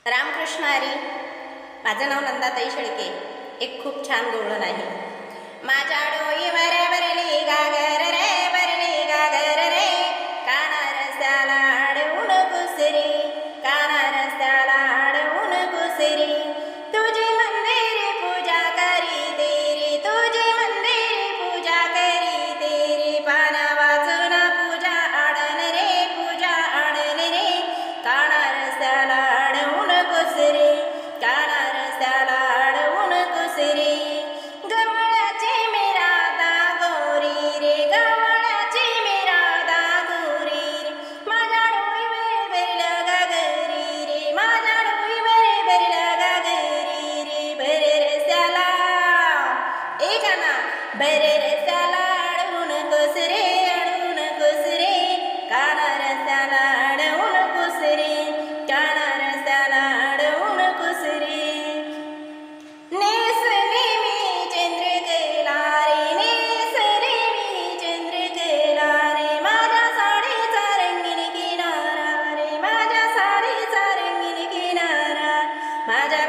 रामकृष्ण हरी. माझं नाव नंदाताई शेळके. एक खूप छान गवळण आहे. माझ्या डोईवर भरली गागर रे, भरली गागर रे, काना रस्त्याला अडवून कुसरी, काना रस्त्याला अडवून कुसरी. तुझी मंदिरी पूजा करी तेरी, तुझी मंदिरी पूजा करी तेरी, पाना वाचून पूजा आडन रे, पूजा आडन रे, काना रस्त्याला अडवून कुसरी, काना रस्त्याला अडवून कुसरी. गवळ्याची मी राधा गोरी रे, गवळ्याची मी राधा गोरी रे, माझ्या डोईवर भरल्या गागरी रे, माझ्या डोईवर भरल्या गागरी रे. भरे रस्त्याला एक ना, भरे रस्त्याला अडवून कुसरे, अडवून कुसरे, काना रस्त्याला अडवून कुसरे, काना रस्त्याला अडवून कुसरे. नेसले मी चंद्रकला रे, नेसले मी चंद्रकला रे, माझ्या साडीचा रंगीन किनारा रे, माझ्या साडीचा रंगीन किनारा, माझ्या